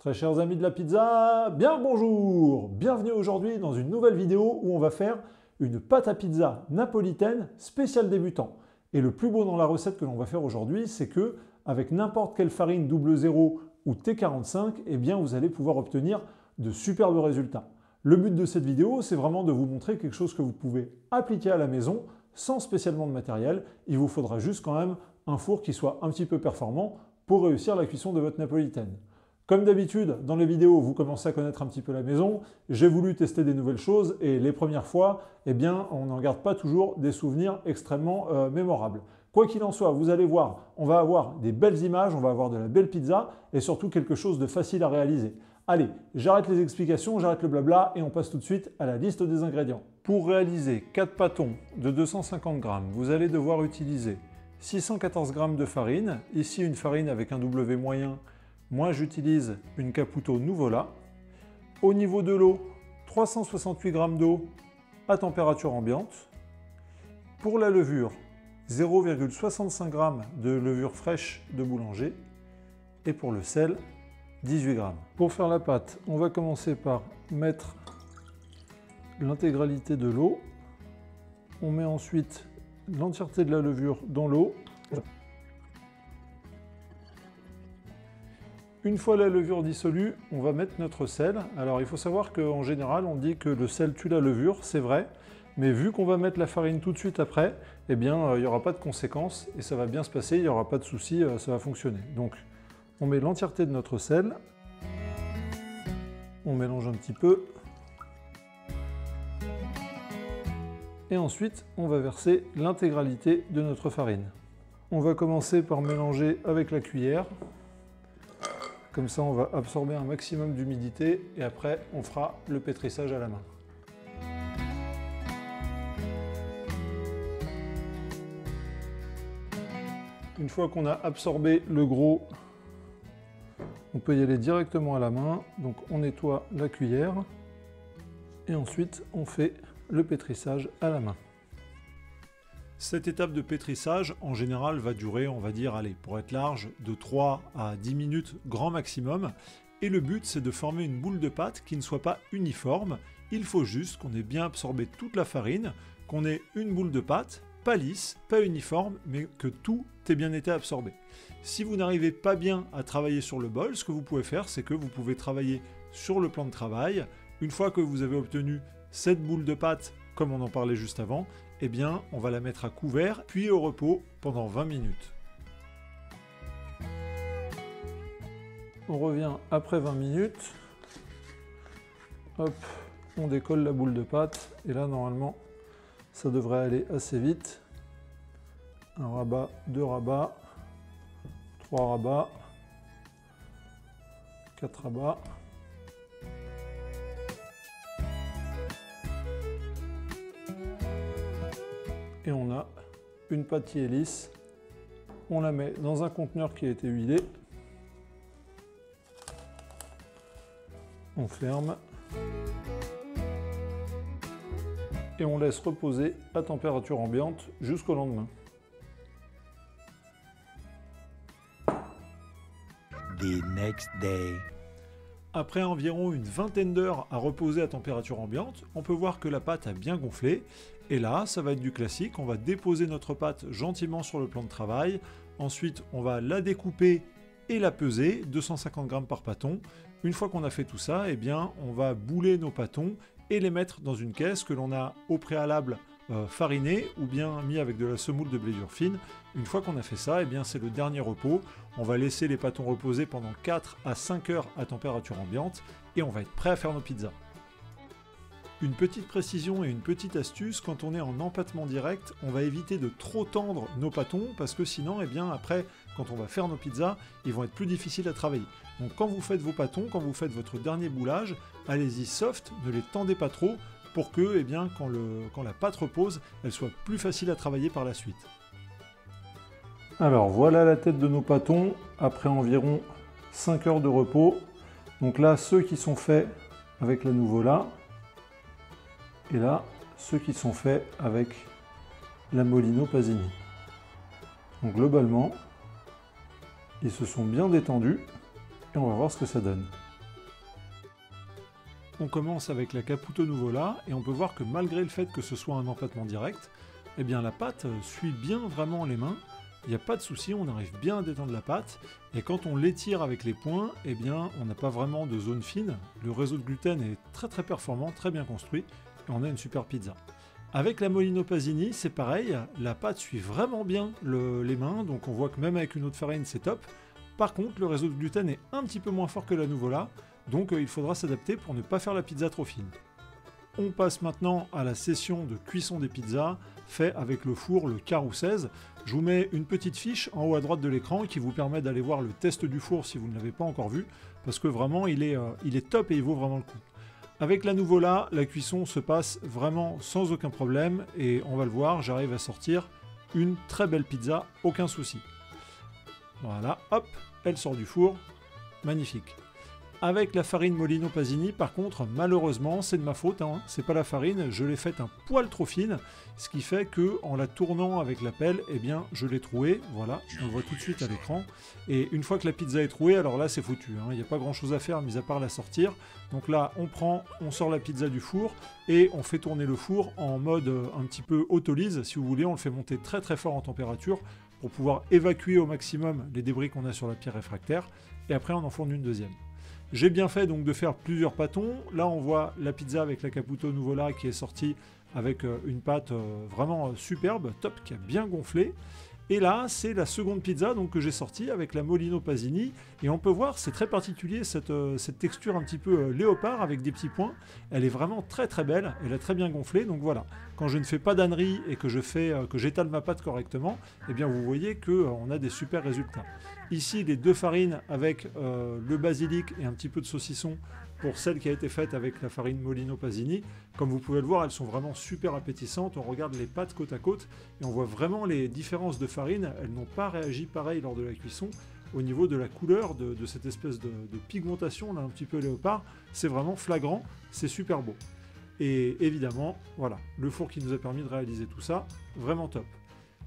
Très chers amis de la pizza, bien bonjour! Bienvenue aujourd'hui dans une nouvelle vidéo où on va faire une pâte à pizza napolitaine spéciale débutant. Et le plus beau dans la recette que l'on va faire aujourd'hui, c'est que avec n'importe quelle farine 00 ou T45, eh bien vous allez pouvoir obtenir de superbes résultats. Le but de cette vidéo, c'est vraiment de vous montrer quelque chose que vous pouvez appliquer à la maison sans spécialement de matériel. Il vous faudra juste quand même un four qui soit un petit peu performant pour réussir la cuisson de votre napolitaine. Comme d'habitude, dans les vidéos, vous commencez à connaître un petit peu la maison. J'ai voulu tester des nouvelles choses et les premières fois, eh bien, on n'en garde pas toujours des souvenirs extrêmement mémorables. Quoi qu'il en soit, vous allez voir, on va avoir des belles images, on va avoir de la belle pizza et surtout quelque chose de facile à réaliser. Allez, j'arrête les explications, j'arrête le blabla et on passe tout de suite à la liste des ingrédients. Pour réaliser 4 pâtons de 250 g, vous allez devoir utiliser 614 g de farine, ici une farine avec un W moyen. Moi, j'utilise une Caputo Nuvola. Au niveau de l'eau, 368 g d'eau à température ambiante. Pour la levure, 0,65 g de levure fraîche de boulanger. Et pour le sel, 18 g. Pour faire la pâte, on va commencer par mettre l'intégralité de l'eau. On met ensuite l'entièreté de la levure dans l'eau. Une fois la levure dissolue, on va mettre notre sel. Alors il faut savoir qu'en général, on dit que le sel tue la levure, c'est vrai. Mais vu qu'on va mettre la farine tout de suite après, eh bien, il n'y aura pas de conséquences et ça va bien se passer, il n'y aura pas de souci, ça va fonctionner. Donc, on met l'entièreté de notre sel. On mélange un petit peu. Et ensuite, on va verser l'intégralité de notre farine. On va commencer par mélanger avec la cuillère. Comme ça, on va absorber un maximum d'humidité et après, on fera le pétrissage à la main. Une fois qu'on a absorbé le gros, on peut y aller directement à la main. Donc, on nettoie la cuillère et ensuite, on fait le pétrissage à la main. Cette étape de pétrissage, en général, va durer, on va dire, allez, pour être large, de 3 à 10 minutes grand maximum. Et le but, c'est de former une boule de pâte qui ne soit pas uniforme. Il faut juste qu'on ait bien absorbé toute la farine, qu'on ait une boule de pâte, pas lisse, pas uniforme, mais que tout ait bien été absorbé. Si vous n'arrivez pas bien à travailler sur le bol, ce que vous pouvez faire, c'est que vous pouvez travailler sur le plan de travail. Une fois que vous avez obtenu cette boule de pâte, comme on en parlait juste avant, eh bien, on va la mettre à couvert, puis au repos pendant 20 minutes. On revient après 20 minutes. Hop, on décolle la boule de pâte. Et là, normalement, ça devrait aller assez vite. Un rabat, 2 rabats, 3 rabats, 4 rabats. Et on a une pâte qui est lisse. On la met dans un conteneur qui a été huilé. On ferme. Et on laisse reposer à température ambiante jusqu'au lendemain. The next day. Après environ une vingtaine d'heures à reposer à température ambiante, on peut voir que la pâte a bien gonflé. Et là, ça va être du classique, on va déposer notre pâte gentiment sur le plan de travail. Ensuite, on va la découper et la peser, 250 g par pâton. Une fois qu'on a fait tout ça, eh bien, on va bouler nos pâtons et les mettre dans une caisse que l'on a au préalable farinée ou bien mis avec de la semoule de blé dur fine. Une fois qu'on a fait ça, eh bien, c'est le dernier repos. On va laisser les pâtons reposer pendant 4 à 5 heures à température ambiante et on va être prêt à faire nos pizzas. Une petite précision et une petite astuce, quand on est en empâtement direct, on va éviter de trop tendre nos pâtons parce que sinon, eh bien, après, quand on va faire nos pizzas, ils vont être plus difficiles à travailler. Donc quand vous faites vos pâtons, quand vous faites votre dernier boulage, allez-y soft, ne les tendez pas trop pour que, eh bien, quand la pâte repose, elle soit plus facile à travailler par la suite. Alors voilà la tête de nos pâtons après environ 5 heures de repos. Donc là, ceux qui sont faits avec la Nuvola. Et là, ceux qui sont faits avec la Molino Pasini. Donc globalement, ils se sont bien détendus et on va voir ce que ça donne. On commence avec la Caputo Nuvola et on peut voir que malgré le fait que ce soit un empattement direct, eh bien la pâte suit bien vraiment les mains. Il n'y a pas de souci, on arrive bien à détendre la pâte. Et quand on l'étire avec les poings, eh bien on n'a pas vraiment de zone fine. Le réseau de gluten est très performant, très bien construit et on a une super pizza. Avec la Molino Pasini, c'est pareil, la pâte suit vraiment bien les mains, donc on voit que même avec une autre farine, c'est top. Par contre, le réseau de gluten est un petit peu moins fort que la Nuvola, donc il faudra s'adapter pour ne pas faire la pizza trop fine. On passe maintenant à la session de cuisson des pizzas, fait avec le four, le Karoo 16. Je vous mets une petite fiche en haut à droite de l'écran qui vous permet d'aller voir le test du four si vous ne l'avez pas encore vu, parce que vraiment il est top et il vaut vraiment le coup. Avec la Nuvola, la cuisson se passe vraiment sans aucun problème, et on va le voir, j'arrive à sortir une très belle pizza, aucun souci. Voilà, hop, elle sort du four, magnifique. Avec la farine Molino Pasini, par contre, malheureusement, c'est de ma faute, hein, c'est pas la farine, je l'ai faite un poil trop fine, ce qui fait que en la tournant avec la pelle, eh bien, je l'ai trouée, voilà, on le voit tout de suite à l'écran. Et une fois que la pizza est trouée, alors là, c'est foutu, hein, il n'y a pas grand chose à faire, mis à part la sortir. Donc là, on sort la pizza du four, et on fait tourner le four en mode un petit peu autolyse, si vous voulez, on le fait monter très fort en température, pour pouvoir évacuer au maximum les débris qu'on a sur la pierre réfractaire, et après on en fourne une deuxième. J'ai bien fait donc de faire plusieurs pâtons. Là on voit la pizza avec la Caputo Nuvola qui est sortie avec une pâte vraiment superbe, top, qui a bien gonflé. Et là c'est la seconde pizza donc, que j'ai sortie avec la Molino Pasini. Et on peut voir, c'est très particulier cette texture un petit peu léopard avec des petits points. Elle est vraiment très belle, elle a très bien gonflé. Donc voilà, quand je ne fais pas d'ânerie et que j'étale ma pâte correctement, eh bien vous voyez qu'on a des super résultats. Ici les deux farines avec le basilic et un petit peu de saucisson pour celle qui a été faite avec la farine Molino Pasini. Comme vous pouvez le voir, elles sont vraiment super appétissantes. On regarde les pâtes côte à côte et on voit vraiment les différences de farine. Elles n'ont pas réagi pareil lors de la cuisson. Au niveau de la couleur, de cette espèce de pigmentation, là, un petit peu léopard, c'est vraiment flagrant, c'est super beau. Et évidemment, voilà, le four qui nous a permis de réaliser tout ça, vraiment top.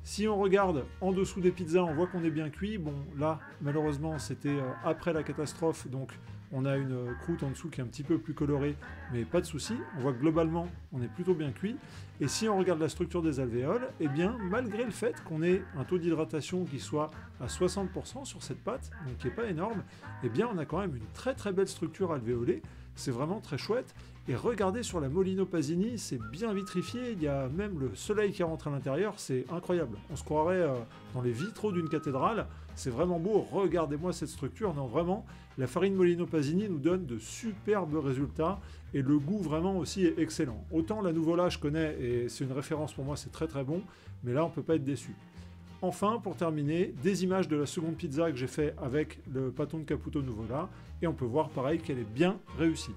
Si on regarde en dessous des pizzas, on voit qu'on est bien cuit. Bon, là, malheureusement, c'était après la catastrophe, donc on a une croûte en dessous qui est un petit peu plus colorée, mais pas de souci. On voit que globalement, on est plutôt bien cuit. Et si on regarde la structure des alvéoles, eh bien, malgré le fait qu'on ait un taux d'hydratation qui soit à 60% sur cette pâte, donc qui n'est pas énorme, eh bien, on a quand même une très belle structure alvéolée. C'est vraiment très chouette. Et regardez sur la Molino Pasini, c'est bien vitrifié, il y a même le soleil qui rentre à l'intérieur, c'est incroyable. On se croirait dans les vitraux d'une cathédrale, c'est vraiment beau, regardez-moi cette structure. Non, vraiment, la farine Molino Pasini nous donne de superbes résultats et le goût vraiment aussi est excellent. Autant la Nuvola je connais et c'est une référence pour moi, c'est très bon, mais là on peut pas être déçu. Enfin, pour terminer, des images de la seconde pizza que j'ai fait avec le pâton de Caputo Nuvola et on peut voir pareil qu'elle est bien réussie.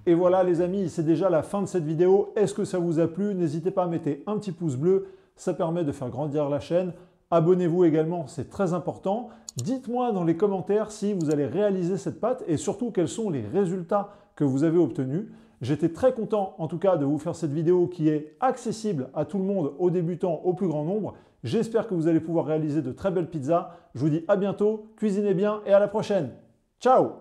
Et voilà les amis, c'est déjà la fin de cette vidéo. Est-ce que ça vous a plu? N'hésitez pas à mettre un petit pouce bleu, ça permet de faire grandir la chaîne. Abonnez-vous également, c'est très important. Dites-moi dans les commentaires si vous allez réaliser cette pâte et surtout quels sont les résultats que vous avez obtenus. J'étais très content en tout cas de vous faire cette vidéo qui est accessible à tout le monde, aux débutants, au plus grand nombre. J'espère que vous allez pouvoir réaliser de très belles pizzas. Je vous dis à bientôt, cuisinez bien et à la prochaine. Ciao!